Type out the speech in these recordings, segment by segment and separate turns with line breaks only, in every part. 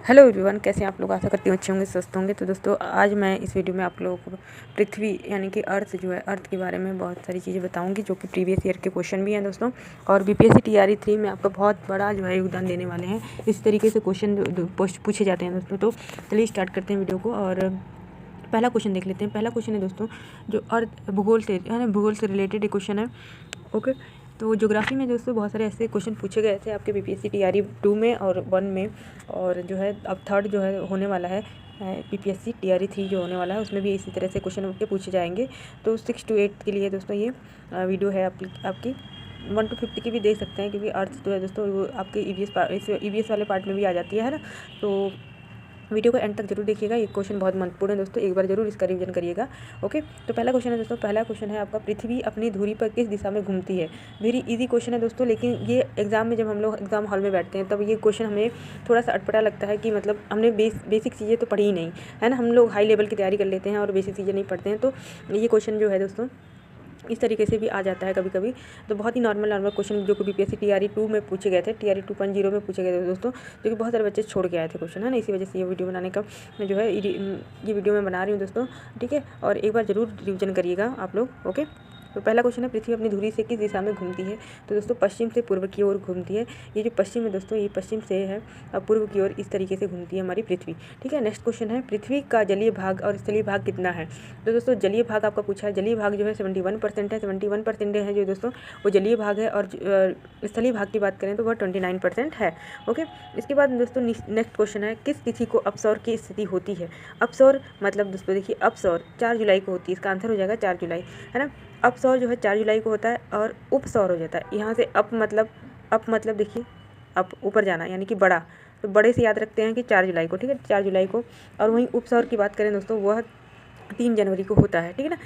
Hello everyone, कैसे हैं आप लोग। आशा करती हूँ अच्छे होंगे, स्वस्थ होंगे। तो दोस्तों आज मैं इस वीडियो में आप लोगों को पृथ्वी यानी कि अर्थ जो है, अर्थ के बारे में बहुत सारी चीज़ें बताऊंगी जो कि प्रीवियस ईयर के क्वेश्चन भी हैं दोस्तों। और बीपीएससी टीआरई 3 में आपका बहुत बड़ा जो है योगदान देने वाले हैं। इस तरीके से क्वेश्चन पूछे जाते हैं दोस्तों। तो चलिए स्टार्ट करते हैं वीडियो को और पहला क्वेश्चन देख लेते हैं। पहला क्वेश्चन है दोस्तों जो अर्थ भूगोल से रिलेटेड एक क्वेश्चन है। ओके, तो ज्योग्राफी में दोस्तों बहुत सारे ऐसे क्वेश्चन पूछे गए थे आपके बीपीएससी टीआरई 2 में और 1 में, और जो है अब थर्ड जो है होने वाला है बीपीएससी टीआरई 3 जो होने वाला है, उसमें भी इसी तरह से क्वेश्चन के पूछे जाएंगे। तो 6 to 8 के लिए दोस्तों ये वीडियो है आपकी 1 to 50 की भी देख सकते हैं, क्योंकि अर्थ जो है दोस्तों वो आपके ईवीएस वाले पार्ट में भी आ जाती है ना। तो वीडियो को एंड तक जरूर देखिएगा, ये क्वेश्चन बहुत महत्वपूर्ण है दोस्तों, एक बार जरूर इसका रिवीजन करिएगा। ओके, तो पहला क्वेश्चन है दोस्तों, पहला क्वेश्चन है आपका, पृथ्वी अपनी धुरी पर किस दिशा में घूमती है। वेरी इजी क्वेश्चन है दोस्तों, लेकिन ये एग्जाम में जब हम लोग एग्जाम हॉल में बैठते हैं तब ये क्वेश्चन हमें थोड़ा सा अटपटा लगता है कि मतलब हमने बेसिक चीज़ें तो पढ़ी ही नहीं है ना। हम लोग हाई लेवल की तैयारी कर लेते हैं और बेसिक चीज़ें नहीं पढ़ते हैं। तो ये क्वेश्चन जो है दोस्तों इस तरीके से भी आ जाता है कभी कभी। तो बहुत ही नॉर्मल क्वेश्चन जो कि बीपीएससी टीआरई 2 में पूछे गए थे, टीआरई 2.0 में पूछे गए थे दोस्तों, जो कि बहुत सारे बच्चे छोड़ के आए थे क्वेश्चन, है ना। इसी वजह से ये वीडियो बनाने का जो है ये वीडियो मैं बना रही हूँ दोस्तों, ठीक है। और एक बार ज़रूर रिविजन करिएगा आप लोग। ओके, तो पहला क्वेश्चन है, पृथ्वी अपनी धुरी से किस दिशा में घूमती है। तो दोस्तों पश्चिम से पूर्व की ओर घूमती है। ये जो पश्चिम है दोस्तों, ये पश्चिम से है और पूर्व की ओर इस तरीके से घूमती है हमारी पृथ्वी, ठीक है। नेक्स्ट क्वेश्चन है, पृथ्वी का जलीय भाग और स्थलीय भाग कितना है। तो दोस्तों जलीय भाग आपका पूछा है, जलीय भाग जो है 71% है, 71% है जो दोस्तों वो जलीय भाग है। और स्थलीय भाग की बात करें तो वह 29% है। ओके, इसके बाद दोस्तों नेक्स्ट क्वेश्चन है, किस तिथि को अपसौर की स्थिति होती है। अपसौर मतलब दोस्तों देखिए, अपसौर 4 जुलाई को होती है, इसका आंसर हो जाएगा 4 जुलाई, है ना। अपसौर जो है 4 जुलाई को होता है और उपसौर हो जाता है। यहाँ से अप मतलब देखिए, अप ऊपर जाना यानी कि बड़ा, तो बड़े से याद रखते हैं कि 4 जुलाई को, ठीक है, 4 जुलाई को। और वहीं उपसौर की बात करें दोस्तों, वह 3 जनवरी को होता है, ठीक है ना।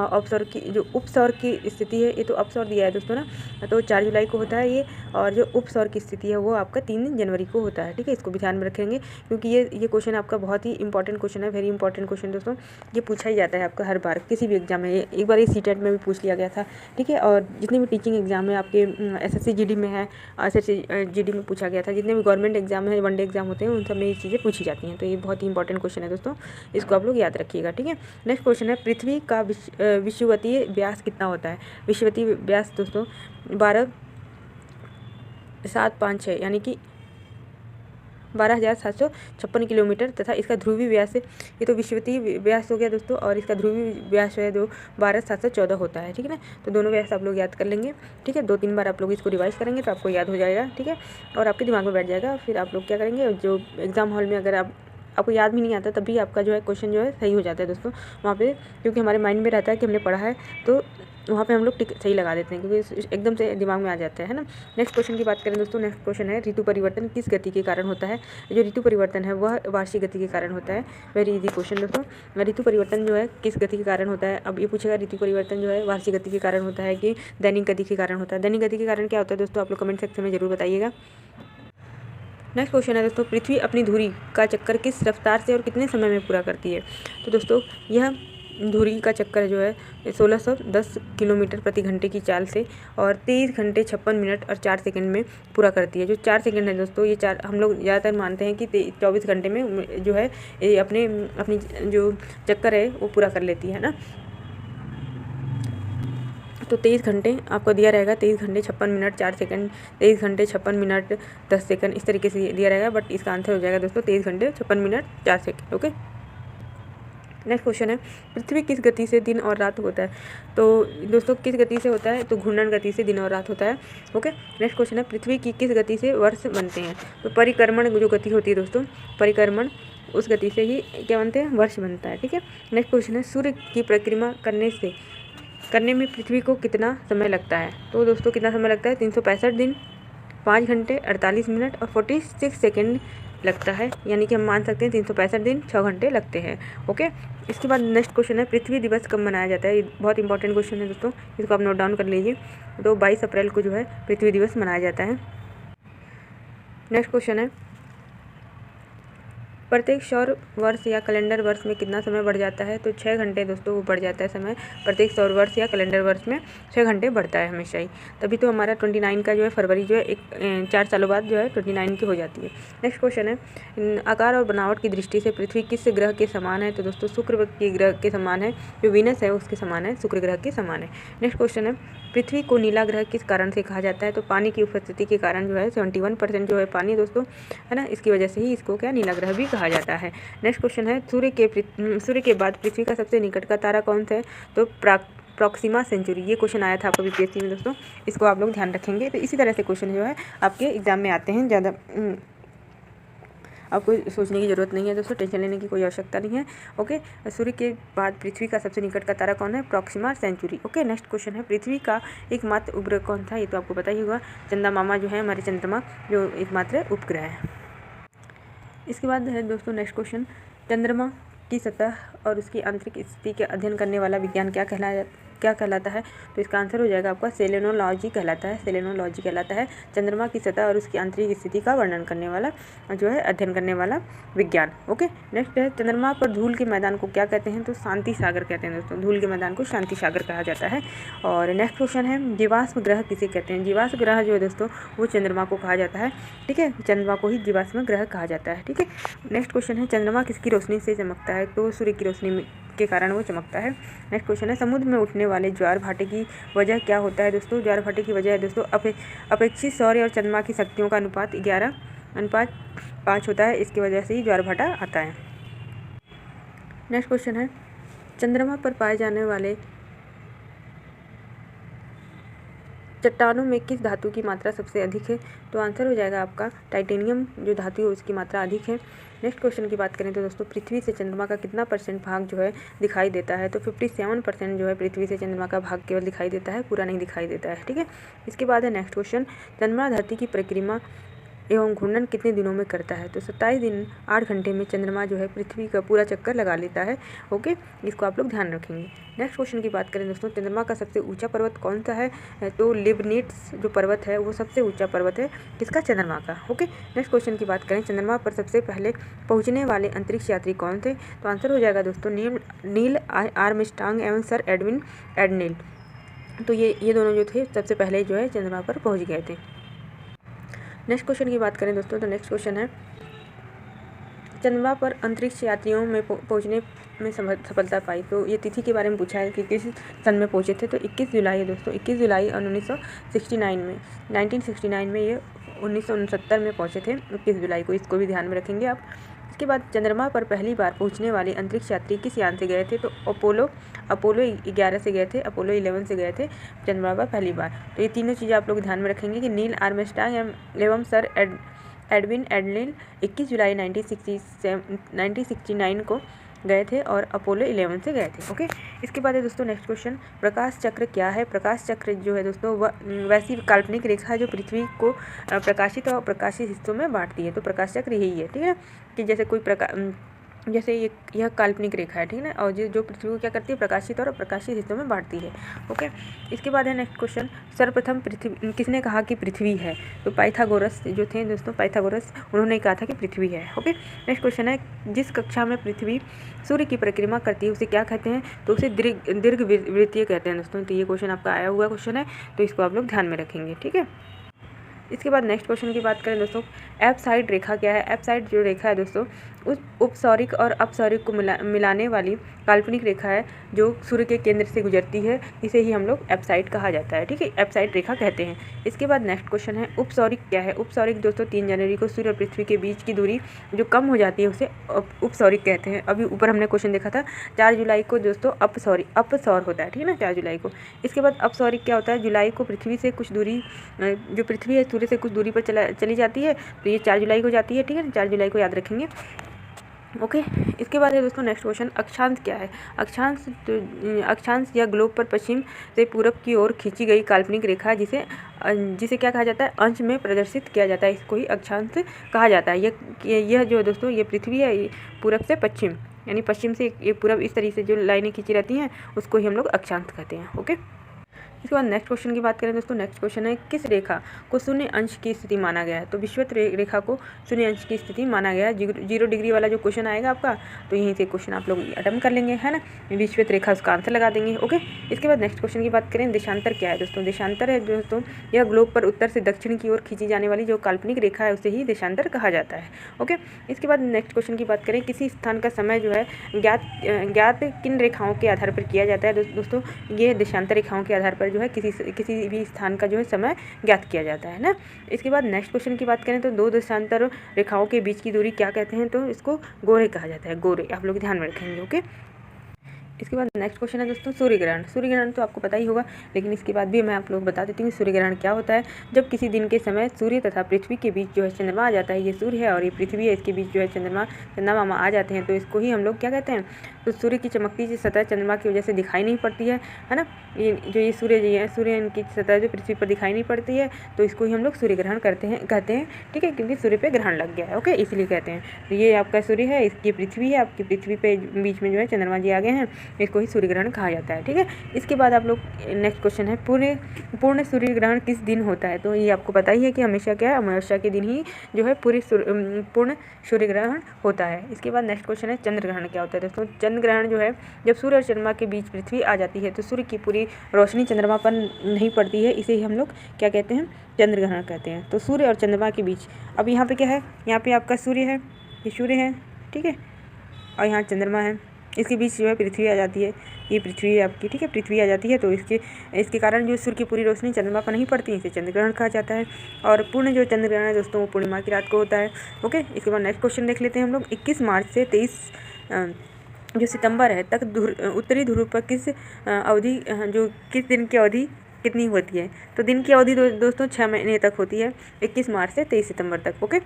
अपसौर की जो उपसौर की स्थिति है, ये तो अपसौर दिया है दोस्तों ना, तो 4 जुलाई को होता है ये। और जो उपसौर की स्थिति है वो आपका 3 जनवरी को होता है, ठीक है। इसको भी ध्यान में रखेंगे, क्योंकि ये क्वेश्चन आपका बहुत ही इंपॉर्टेंट क्वेश्चन है, वेरी इंपॉर्टेंट क्वेश्चन दोस्तों। ये पूछा ही जाता है आपका हर बार किसी भी एग्जाम में। एक बार ये सीटेट में भी पूछ लिया गया था, ठीक है। और जितने भी टीचिंग एग्जाम है आपके एसएससी जीडी में है, एसएससी जीडी में पूछा गया था, जितने भी गवर्नमेंट एग्जाम है, वनडे एग्जाम होते हैं, उन सब में ये चीज़ें पूछी जाती हैं। तो ये बहुत ही इंपॉर्टेंट क्वेश्चन है दोस्तों, इसको आप लोग याद रखिएगा, ठीक है। नेक्स्ट क्वेश्चन है, पृथ्वी का विषुवतीय व्यास कितना होता है। विषुवतीय व्यास दोस्तों 12,756 यानी कि 12,756 किलोमीटर, तथा इसका ध्रुवीय व्यास, ये तो विषुवतीय व्यास हो गया दोस्तों, और इसका ध्रुवीय व्यास जो है 12,714 होता है, ठीक है ना। तो दोनों व्यास आप लोग याद कर लेंगे, ठीक है। 2-3 बार आप लोग इसको रिवाइज करेंगे तो आपको याद हो जाएगा, ठीक है, और आपके दिमाग में बैठ जाएगा। फिर आप लोग क्या करेंगे, जो एग्जाम हॉल में अगर आपको याद भी नहीं आता तब भी आपका जो है क्वेश्चन जो है सही हो जाता है दोस्तों वहाँ पे, क्योंकि हमारे माइंड में रहता है कि हमने पढ़ा है, तो वहाँ पे हम लोग टिक सही लगा देते हैं, क्योंकि एकदम से दिमाग में आ जाता है ना। नेक्स्ट क्वेश्चन की बात करें दोस्तों, नेक्स्ट क्वेश्चन है, ऋतु परिवर्तन किस गति के कारण होता है। जो ऋतु परिवर्तन है वह वार्षिक गति के कारण होता है। वेरी इजी क्वेश्चन दोस्तों, ऋतु परिवर्तन जो है किस गति के कारण होता है। अब ये पूछेगा ऋतु परिवर्तन जो है वार्षिक गति के कारण होता है कि दैनिक गति के कारण होता है। दैनिक गति के कारण क्या होता है दोस्तों, आप लोग कमेंट सेक्शन में जरूर बताइएगा। नेक्स्ट क्वेश्चन है दोस्तों, पृथ्वी अपनी धुरी का चक्कर किस रफ्तार से और कितने समय में पूरा करती है। तो दोस्तों यह धुरी का चक्कर जो है 1610 किलोमीटर प्रति घंटे की चाल से और 23 घंटे 56 मिनट और 4 सेकंड में पूरा करती है। जो 4 सेकंड है दोस्तों, ये हम लोग ज़्यादातर मानते हैं कि 24 घंटे में जो है ये अपनी जो चक्कर है वो पूरा कर लेती है ना। तो 23 घंटे आपको दिया रहेगा, 23 घंटे 56 मिनट 4 सेकंड, 23 घंटे 56 मिनट 10 सेकंड, इस तरीके से दिया रहेगा। बट इसका आंसर हो जाएगा दोस्तों 23 घंटे 56 minute 4 second. Okay, next question है, पृथ्वी किस गति से दिन और रात होता है। तो दोस्तों किस गति से होता है, तो घूर्णन गति से दिन और रात होता है। ओके, नेक्स्ट क्वेश्चन है, पृथ्वी की किस गति से वर्ष बनते हैं। तो परिक्रमण जो गति होती है दोस्तों, परिक्रमण उस गति से ही क्या बनते हैं, वर्ष बनता है, ठीक है। नेक्स्ट क्वेश्चन है, सूर्य की परिक्रमा करने में पृथ्वी को कितना समय लगता है। तो दोस्तों कितना समय लगता है, 365 दिन, 5 घंटे 48 मिनट और 46 सेकेंड लगता है। यानी कि हम मान सकते हैं 365 दिन 6 घंटे लगते हैं। ओके, इसके बाद नेक्स्ट क्वेश्चन है, पृथ्वी दिवस कब मनाया जाता है। ये बहुत इंपॉर्टेंट क्वेश्चन है दोस्तों, इसको आप नोट डाउन कर लीजिए। तो 22 अप्रैल को जो है पृथ्वी दिवस मनाया जाता है। नेक्स्ट क्वेश्चन है, प्रत्येक सौर वर्ष या कैलेंडर वर्ष में कितना समय बढ़ जाता है? तो 6 घंटे दोस्तों वो बढ़ जाता है समय, प्रत्येक सौर वर्ष या कैलेंडर वर्ष में 6 घंटे बढ़ता है हमेशा ही। तभी तो हमारा 29 का जो है फरवरी जो है 4 सालों बाद जो है 29 की हो जाती है। नेक्स्ट क्वेश्चन है, आकार और बनावट की दृष्टि से पृथ्वी किस ग्रह के समान है? तो दोस्तों शुक्र के ग्रह के समान है, जो वीनस है उसके समान है, शुक्र ग्रह के समान है। नेक्स्ट क्वेश्चन है, पृथ्वी को नीला ग्रह किस कारण से कहा जाता है? तो पानी की उपस्थिति के कारण जो है 71% जो है पानी दोस्तों है ना, इसकी वजह से ही इसको क्या नीला ग्रह भी कहा जाता है। नेक्स्ट क्वेश्चन है, सूर्य के बाद पृथ्वी का सबसे निकट का तारा कौन सा है? तो प्रॉक्सिमा सेंचुरी। ये क्वेश्चन आया था आपको बीपीएससी में दोस्तों, इसको आप लोग ध्यान रखेंगे। तो इसी तरह से क्वेश्चन जो है आपके एग्जाम में आते हैं, ज़्यादा आपको सोचने की ज़रूरत नहीं है दोस्तों, टेंशन लेने की कोई आवश्यकता नहीं है। ओके, सूर्य के बाद पृथ्वी का सबसे निकट का तारा कौन है? Proxima Centauri. Okay, next question है, पृथ्वी का एकमात्र उपग्रह कौन था? ये तो आपको पता ही होगा, चंदा मामा जो है हमारे चंद्रमा जो एकमात्र उपग्रह है। इसके बाद है दोस्तों नेक्स्ट क्वेश्चन, चंद्रमा की सतह और उसकी आंतरिक स्थिति का अध्ययन करने वाला विज्ञान क्या कहलाता है? तो इसका आंसर हो जाएगा आपका सेलेनोलॉजी कहलाता है, सेलेनोलॉजी कहलाता है चंद्रमा की सतह और उसकी आंतरिक स्थिति का वर्णन करने वाला जो है अध्ययन करने वाला विज्ञान। ओके, नेक्स्ट है, चंद्रमा पर धूल के मैदान को क्या कहते हैं? तो शांति सागर कहते हैं दोस्तों, धूल के मैदान को शांति सागर कहा जाता है। और नेक्स्ट क्वेश्चन है, जीवाश्म ग्रह किसे कहते हैं? जीवाश्म ग्रह जो है दोस्तों वो चंद्रमा को कहा जाता है, ठीक है, चंद्रमा को ही जीवाश्म ग्रह कहा जाता है, ठीक है। नेक्स्ट क्वेश्चन है, चंद्रमा किसकी रोशनी से चमकता है? तो सूर्य की रोशनी के कारण वो चमकता है। नेक्स्ट क्वेश्चन है, समुद्र में उठने वाले ज्वार भाटे की वजह क्या होता है? दोस्तों ज्वार भाटे की वजह है दोस्तों अपेक्षित सौर्य और चंद्रमा की शक्तियों का अनुपात 11:5 होता है, इसकी वजह से ही ज्वार भाटा आता है। नेक्स्ट क्वेश्चन है, चंद्रमा पर पाए जाने वाले चट्टानों में किस धातु की मात्रा सबसे अधिक है? तो आंसर हो जाएगा आपका टाइटेनियम जो धातु है उसकी मात्रा अधिक है। नेक्स्ट क्वेश्चन की बात करें तो दोस्तों पृथ्वी से चंद्रमा का कितना % भाग जो है दिखाई देता है? तो 57% जो है पृथ्वी से चंद्रमा का भाग केवल दिखाई देता है, पूरा नहीं दिखाई देता है, ठीक है। इसके बाद है नेक्स्ट क्वेश्चन, चंद्रमा धरती की परिक्रमा एवं घूर्णन कितने दिनों में करता है? तो 27 दिन 8 घंटे में चंद्रमा जो है पृथ्वी का पूरा चक्कर लगा लेता है। ओके, इसको आप लोग ध्यान रखेंगे। नेक्स्ट क्वेश्चन की बात करें दोस्तों, चंद्रमा का सबसे ऊंचा पर्वत कौन सा है? तो लिबनिट्स जो पर्वत है वो सबसे ऊंचा पर्वत है किसका? चंद्रमा का। ओके, नेक्स्ट क्वेश्चन की बात करें, चंद्रमा पर सबसे पहले पहुँचने वाले अंतरिक्ष यात्री कौन थे? तो आंसर हो जाएगा दोस्तों नील आर्मस्ट्रांग एवं सर एडविन एडनेल। तो ये दोनों जो थे सबसे पहले जो है चंद्रमा पर पहुँच गए थे। नेक्स्ट क्वेश्चन की बात करें दोस्तों तो नेक्स्ट क्वेश्चन है, चंद्रमा पर अंतरिक्ष यात्रियों में पहुंचने में सफलता पाई। तो ये तिथि के बारे में पूछा है कि किस सन में पहुंचे थे? तो 21 जुलाई है दोस्तों, 21 जुलाई 1969 में ये 1969 में पहुंचे थे 21 जुलाई को, इसको भी ध्यान में रखेंगे आप। इसके बाद चंद्रमा पर पहली बार पहुंचने वाले अंतरिक्ष यात्री किस यान से गए थे? तो अपोलो 11 से गए थे, अपोलो 11 से गए थे चंद्रमा पर पहली बार। तो ये तीनों चीज़ें आप लोग ध्यान में रखेंगे कि नील आर्मस्ट्रांग एवं सर एडविन एडनेल 21 जुलाई 1969 को गए थे और अपोलो 11 से गए थे। ओके, इसके बाद है दोस्तों नेक्स्ट क्वेश्चन, प्रकाश चक्र क्या है? प्रकाश चक्र जो है दोस्तों वैसी काल्पनिक रेखा है जो पृथ्वी को प्रकाशित और प्रकाशित हिस्सों में बांटती है। तो प्रकाश चक्र यही है, ठीक है, कि जैसे यह काल्पनिक रेखा है, ठीक है ना, और जो पृथ्वी को क्या करती है? प्रकाशित और अप्रकाशित हिस्सों में बांटती है। ओके, इसके बाद है नेक्स्ट क्वेश्चन, सर्वप्रथम पृथ्वी किसने कहा कि पृथ्वी है? तो पाइथागोरस जो थे दोस्तों, पाइथागोरस उन्होंने कहा था कि पृथ्वी है। ओके, नेक्स्ट क्वेश्चन है, जिस कक्षा में पृथ्वी सूर्य की परिक्रमा करती है उसे क्या कहते हैं? तो उसे दीर्घवृत्तीय कहते हैं दोस्तों। तो ये क्वेश्चन आपका आया हुआ क्वेश्चन है, तो इसको आप लोग ध्यान में रखेंगे, ठीक है। इसके बाद नेक्स्ट क्वेश्चन की बात करें दोस्तों, एपसाइड रेखा क्या है? एपसाइड जो रेखा है दोस्तों उस उपसौरिक और अपसौरिक को मिलाने वाली काल्पनिक रेखा है जो सूर्य के केंद्र से गुजरती है, इसे ही हम लोग एपसाइड कहा जाता है, ठीक है, एपसाइड रेखा कहते हैं। इसके बाद नेक्स्ट क्वेश्चन है, उपसौरिक क्या है? उपसौरिक दोस्तों 3 जनवरी को सूर्य और पृथ्वी के बीच की दूरी जो कम हो जाती है उसे उपसौरिक कहते हैं। अभी ऊपर हमने क्वेश्चन देखा था 4 जुलाई को दोस्तों अपसौर होता है, ठीक है ना, 4 जुलाई को। इसके बाद अपसौरिक क्या होता है? जुलाई को पृथ्वी से कुछ दूरी, जो पृथ्वी है सूर्य से कुछ दूरी पर चली जाती है, तो ये 4 जुलाई को जाती है, ठीक है, 4 जुलाई को याद रखेंगे। ओके, इसके बाद है दोस्तों नेक्स्ट क्वेश्चन, अक्षांश क्या है? अक्षांश या ग्लोब पर पश्चिम से पूरब की ओर खींची गई काल्पनिक रेखा जिसे क्या कहा जाता है? अंश में प्रदर्शित किया जाता है, इसको ही अक्षांश कहा जाता है। यह जो दोस्तों ये पृथ्वी है पूरब से पश्चिम, यानी पश्चिम से ये पूरब, इस तरीके से जो लाइनें खींची रहती हैं उसको ही हम लोग अक्षांश कहते हैं। ओके, इसके बाद नेक्स्ट क्वेश्चन की बात करें दोस्तों, नेक्स्ट क्वेश्चन है किस रेखा को शून्य अंश की स्थिति माना गया है। तो विषुवत रेखा को शून्य अंश की स्थिति माना गया है। 0 डिग्री वाला जो क्वेश्चन आएगा आपका, तो यहीं से क्वेश्चन आप लोग अटेम्प्ट कर लेंगे, है ना। विषुवत रेखा उसका आंसर लगा देंगे। ओके, इसके बाद नेक्स्ट क्वेश्चन की बात करें, देशांतर क्या है दोस्तों। देशांतर है दोस्तों, यह ग्लोब पर उत्तर से दक्षिण की ओर खींची जाने वाली जो काल्पनिक रेखा है उसे ही देशांतर कहा जाता है। ओके, इसके बाद नेक्स्ट क्वेश्चन की बात करें, किसी स्थान का समय जो है ज्ञात किन रेखाओं के आधार पर किया जाता है। दोस्तों ये देशांतर रेखाओं के आधार पर जो है किसी भी स्थान का जो है समय ज्ञात किया जाता है ना। इसके बाद नेक्स्ट क्वेश्चन की बात करें तो दो देशांतर रेखाओं के बीच की दूरी क्या कहते हैं। तो इसको गोरे कहा जाता है, गोरे, आप लोग ध्यान में रखेंगे। ओके, इसके बाद नेक्स्ट क्वेश्चन है दोस्तों सूर्य ग्रहण। सूर्य ग्रहण तो आपको पता ही होगा, लेकिन इसके बाद भी मैं आप लोग बता देती हूँ सूर्य ग्रहण क्या होता है। जब किसी दिन के समय सूर्य तथा पृथ्वी के बीच जो है चंद्रमा आ जाता है, ये सूर्य है और ये पृथ्वी है, इसके बीच जो है चंद्रमा मामा आ जाते हैं, तो इसको ही हम लोग क्या कहते हैं। तो सूर्य की चमकती सी सतह चंद्रमा की वजह से दिखाई नहीं पड़ती है ना। ये सूर्य जी है, सूर्य इनकी सतह जो पृथ्वी पर दिखाई नहीं पड़ती है, तो इसको ही हम लोग सूर्य ग्रहण कहते हैं, ठीक है, क्योंकि सूर्य पे ग्रहण लग गया है। ओके, इसलिए कहते हैं। तो ये आपका सूर्य है, इसकी पृथ्वी है, आपकी पृथ्वी पे बीच में जो है चंद्रमा जी आ गए हैं, इसको ही सूर्य ग्रहण कहा जाता है। ठीक है, इसके बाद आप लोग नेक्स्ट क्वेश्चन है पूर्ण सूर्य ग्रहण किस दिन होता है। तो ये आपको पता ही है कि हमेशा क्या है, अमावस्या के दिन ही जो है पूर्ण सूर्य ग्रहण होता है। इसके बाद नेक्स्ट क्वेश्चन है चंद्र ग्रहण क्या होता है दोस्तों। चंद्र ग्रहण जो है जब सूर्य और चंद्रमा के बीच पृथ्वी आ जाती है तो सूर्य की पूरी रोशनी चंद्रमा पर नहीं पड़ती है, इसे ही हम लोग क्या कहते हैं, चंद्र ग्रहण कहते हैं। तो सूर्य और चंद्रमा के बीच, अब यहाँ पे क्या है, यहाँ पे आपका सूर्य है, ये सूर्य है, ठीक है, और यहाँ चंद्रमा है, इसके बीच जो है पृथ्वी आ जाती है, ये पृथ्वी है आपकी, ठीक है, पृथ्वी आ जाती है, तो इसके कारण जो सूर्य की पूरी रोशनी चंद्रमा पर नहीं पड़ती, इसे चंद्र ग्रहण कहा जाता है। और पूर्ण जो चंद्र ग्रहण है दोस्तों वो पूर्णिमा की रात को होता है। ओके, इसके बाद नेक्स्ट क्वेश्चन देख लेते हैं हम लोग। 21 मार्च से 23 जो सितंबर है तक उत्तरी ध्रुव पर किस दिन की अवधि कितनी होती है। तो दिन की अवधि दोस्तों 6 महीने तक होती है, 21 मार्च से 23 सितंबर तक। ओके,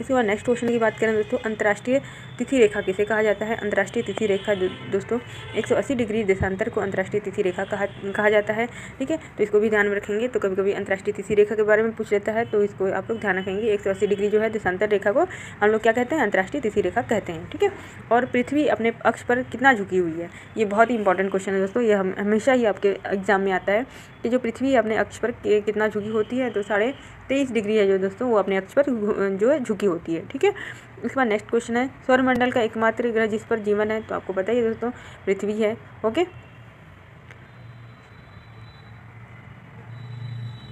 इसके बाद नेक्स्ट क्वेश्चन की बात करें दोस्तों, अंतर्राष्ट्रीय तिथि रेखा किसे कहा जाता है। अंतर्राष्ट्रीय तिथि रेखा दोस्तों 180 डिग्री देशांतर को अंतर्राष्ट्रीय तिथि रेखा कहा जाता है। ठीक है, तो इसको भी ध्यान में रखेंगे। तो कभी कभी अंतर्राष्ट्रीय तिथि रेखा के बारे में पूछ लेता है, तो इसको आप लोग ध्यान रखेंगे। 180 डिग्री जो है देशांतर रेखा को हम लोग क्या कहते हैं, अंतर्राष्ट्रीय तिथि रेखा कहते हैं। ठीक है, और पृथ्वी अपने अक्ष पर कितना झुकी हुई है, ये बहुत ही इंपॉर्टेंट क्वेश्चन है दोस्तों। ये हमेशा ही आपके एग्जाम में आता है कि जो पृथ्वी अपने अक्ष पर कितना झुकी होती है, तो 23.5 डिग्री है जो दोस्तों वो अपने अक्ष पर जो है झुकी होती है। ठीक है, इसके बाद नेक्स्ट क्वेश्चन है सौरमंडल का एकमात्र ग्रह जिस पर जीवन है। तो आपको पता ही है दोस्तों पृथ्वी है। ओके,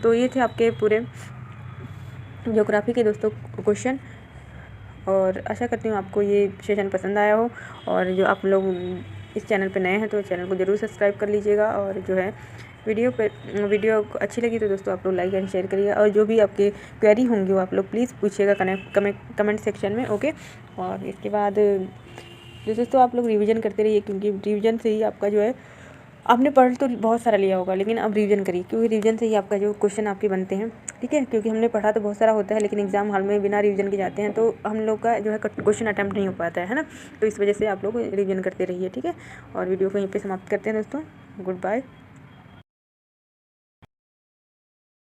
तो ये थे आपके पूरे ज्योग्राफी के दोस्तों क्वेश्चन, और आशा करती हूँ आपको ये सेशन पसंद आया हो। और जो आप लोग इस चैनल पर नए हैं तो चैनल को ज़रूर सब्सक्राइब कर लीजिएगा, और जो है वीडियो अच्छी लगी तो दोस्तों आप लोग लाइक एंड शेयर करिएगा, और जो भी आपके क्वेरी होंगी वो आप लोग प्लीज़ पूछिएगा कमेंट सेक्शन में। ओके, और इसके बाद दोस्तों आप लोग रिवीजन करते रहिए, क्योंकि रिवीजन से ही आपका जो है, आपने पढ़ तो बहुत सारा लिया होगा, लेकिन अब रिवीजन करिए, क्योंकि रिवीजन से ही आपका जो क्वेश्चन आपके बनते हैं। ठीक है, क्योंकि हमने पढ़ा तो बहुत सारा होता है, लेकिन एग्जाम हॉल में बिना रिवीजन के जाते हैं तो हम लोग का जो है क्वेश्चन अटैम्प्ट नहीं हो पाता है ना। तो इस वजह से आप लोग रिवीजन करते रहिए। ठीक है, और वीडियो को यहीं पे समाप्त करते हैं दोस्तों। Good bye.